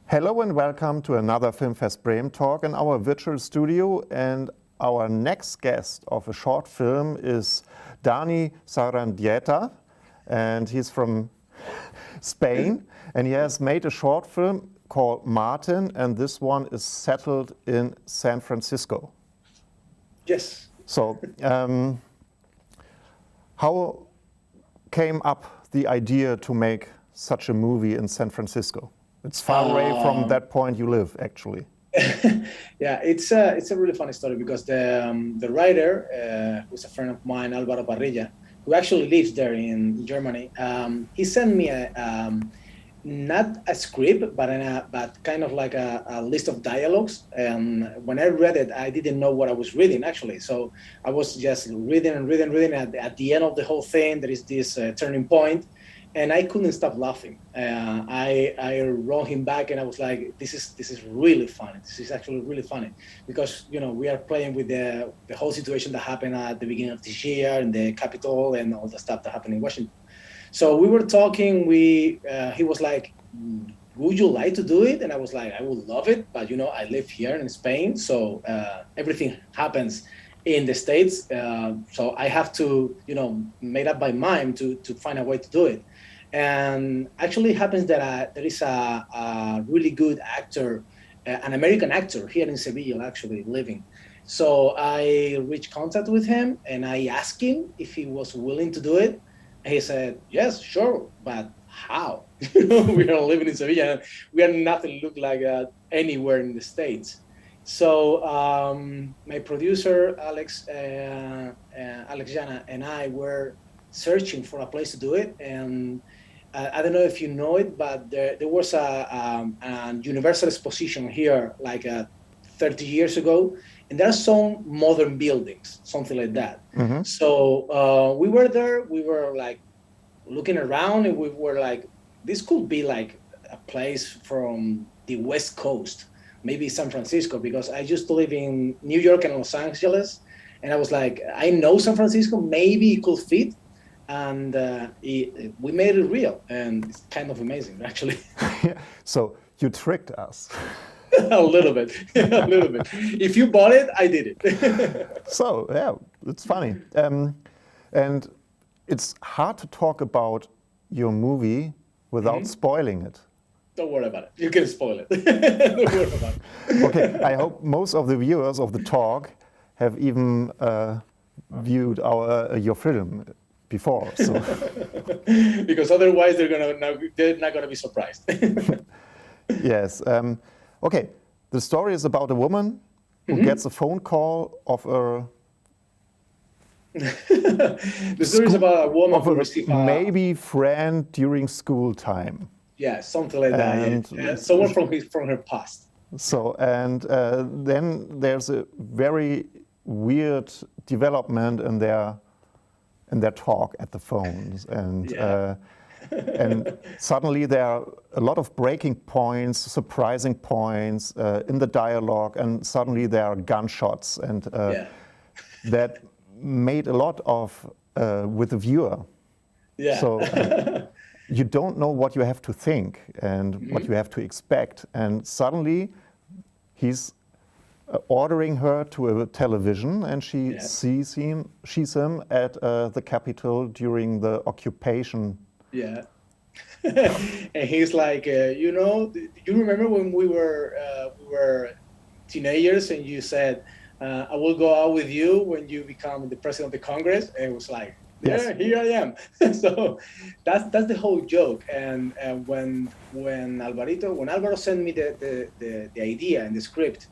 Hello and welcome to another Filmfest Bremen talk in our virtual studio. And our next guest of a short film is Dani Sarandieta, and he's from Spain, and he has made a short film called Martin, and this one is settled in San Francisco. Yes. So, how came up the idea to make such a movie in San Francisco? It's far away from that point you live, actually. Yeah, it's a really funny story because the writer, who's a friend of mine, Alvaro Parrilla, who actually lives there in Germany, he sent me not a script, but kind of like a list of dialogues. And when I read it, I didn't know what I was reading actually. So I was just reading and reading. At the end of the whole thing, there is this turning point. And I couldn't stop laughing. I wrote him back, and I was like, "This is really funny. This is actually really funny," because we are playing with the whole situation that happened at the beginning of this year in the Capitol and all the stuff that happened in Washington. So we were talking. He was like, "Would you like to do it?" And I was like, "I would love it, but I live here in Spain, so everything happens in the States. So I have to made up my mind to find a way to do it." And actually it happens that there is a really good actor, an American actor here in Seville actually living. So I reached contact with him and I asked him if he was willing to do it. And he said, "Yes, sure, but how?" We are living in Sevilla and we are nothing look like anywhere in the States. So my producer, Alex Jana, and I were searching for a place to do it. And I don't know if you know it, but there was a Universal Exposition here like 30 years ago. And there are some modern buildings, something like that. Mm-hmm. So we were there, we were like looking around and we were like, this could be like a place from the West Coast, maybe San Francisco, because I used to live in New York and Los Angeles. And I was like, I know San Francisco, maybe it could fit. And we made it real. And it's kind of amazing, actually. So you tricked us. A little bit, a little bit. If you bought it, I did it. So, yeah, it's funny. And it's hard to talk about your movie without spoiling it. Don't worry about it. You can spoil it. Don't worry about it. Okay, I hope most of the viewers of the talk have even viewed your film before. So. Because otherwise they're not gonna be surprised. Yes. Okay. The story is about a woman who gets a phone call of a. The story is about a woman who received maybe friend during school time. Yeah, something like that. Yeah. Someone from her past. So and then there's a very weird development in their talk at the phones, and and suddenly there are a lot of breaking points, surprising points in the dialogue, and suddenly there are gunshots, and that made a lot of with the viewer. Yeah. So you don't know what you have to think and what you have to expect, and suddenly he's ordering her to a television, and she sees him at the Capitol during the occupation. Yeah. And he's like, do you remember when we were teenagers and you said, I will go out with you when you become the president of the Congress? And it was like, yeah, here I am. So that's the whole joke. And when Alvaro sent me the idea and the script,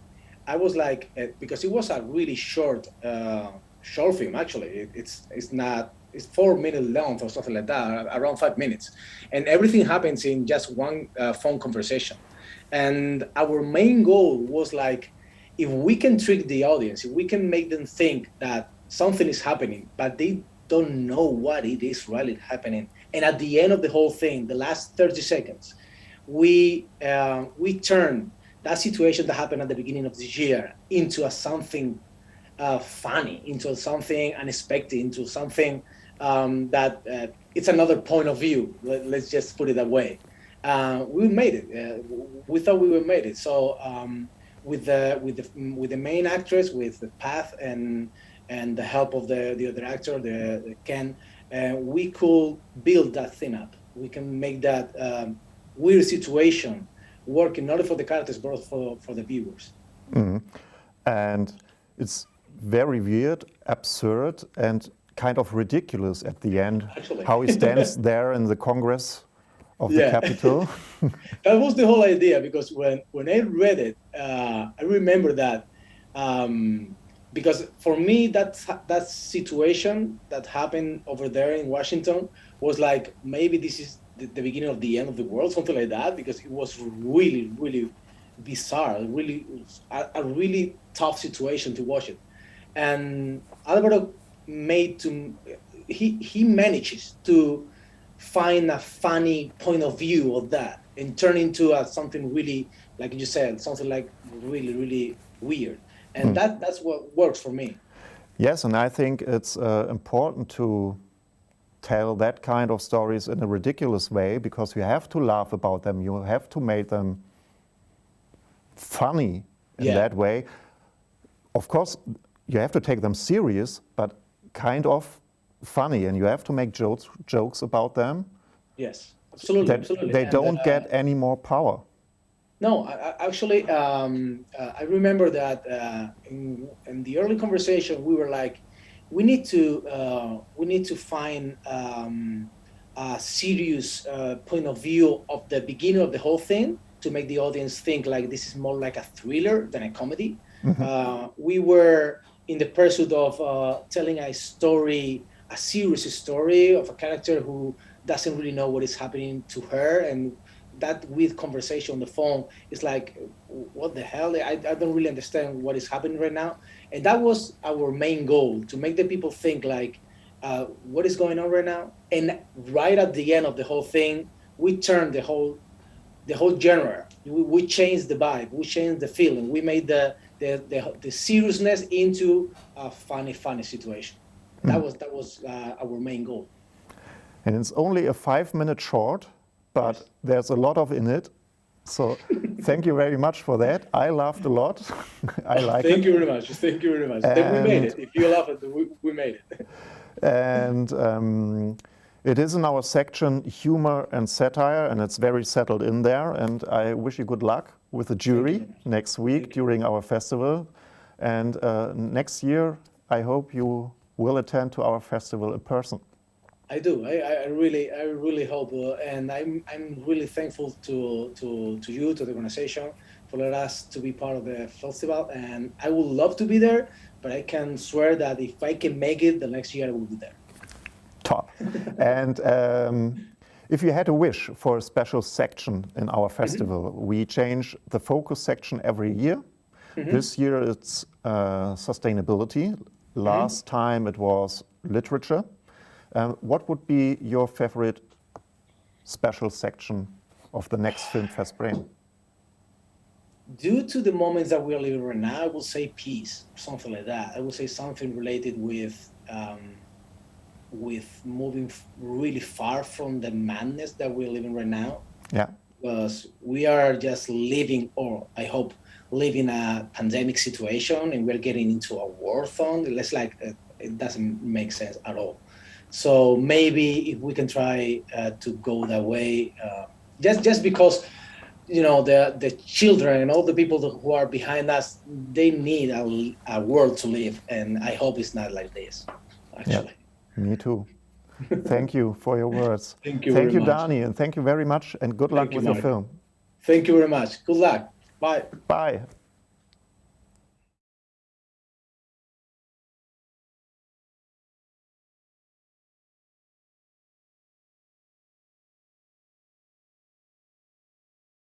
I was like, because it was a really short film actually. It's 4 minutes long or something like that, around 5 minutes, and everything happens in just one phone conversation. And our main goal was like, if we can trick the audience, if we can make them think that something is happening, but they don't know what it is really happening. And at the end of the whole thing, the last 30 seconds, we turn that situation that happened at the beginning of this year into something funny, into something unexpected, into something that it's another point of view. Let's just put it that way. we made it. We thought we would made it. So with the main actress, with the Path and the help of the other actor, the Ken, we could build that thing up. We can make that weird situation working not only for the characters but also for the viewers. Mm. And it's very weird, absurd, and kind of ridiculous at the end. Actually. How he stands there in the Congress of the Capitol. That was the whole idea, because when I read it, I remember that because for me that situation that happened over there in Washington was like, maybe this is the beginning of the end of the world, something like that, because it was really, really bizarre, really a really tough situation to watch it. And Alvaro he manages to find a funny point of view of that and turn into something really, like you said, something like really, really weird. And that's what works for me. Yes, and I think it's important to tell that kind of stories in a ridiculous way, because you have to laugh about them, you have to make them funny in that way. Of course, you have to take them serious, but kind of funny, and you have to make jokes about them. Yes, absolutely. Absolutely. They don't get any more power. No, actually, I remember that in the early conversation we were like, we need to find a serious point of view of the beginning of the whole thing to make the audience think like this is more like a thriller than a comedy. We were in the pursuit of telling a story, a serious story of a character who doesn't really know what is happening to her, and that with conversation on the phone is like, what the hell? I don't really understand what is happening right now. And that was our main goal, to make the people think like, what is going on right now? And right at the end of the whole thing, we turned the whole genre. We changed the vibe, we changed the feeling. We made the seriousness into a funny situation. That was our main goal. And it's only a 5-minute short, but there's a lot of in it. So thank you very much for that. I laughed a lot. I like it. Thank you very much. Thank you very much. Then we made it. If you love it, we made it. And it is in our section humor and satire, and it's very settled in there. And I wish you good luck with the jury next week during our festival. And next year, I hope you will attend to our festival in person. I do. I really hope, and I'm really thankful to you, to the organization, for letting us to be part of the festival. And I would love to be there, but I can swear that if I can make it, the next year I will be there. Top. And if you had a wish for a special section in our festival, we change the focus section every year. This year it's sustainability. Last time it was literature. What would be your favorite special section of the next Filmfest Bremen? Due to the moments that we are living right now, I would say peace, something like that. I would say something related with moving really far from the madness that we're living right now. Yeah. Because we are just living, or I hope, living a pandemic situation, and we're getting into a war-thon. It's like it doesn't make sense at all. So maybe if we can try to go that way, just because, you know, the children and all the people who are behind us, they need a world to live, and I hope it's not like this, actually. Yeah, me too. Thank you for your words. Thank you, Dani, and thank you very much, and good luck with your film. Thank you very much. Good luck. Bye. Bye.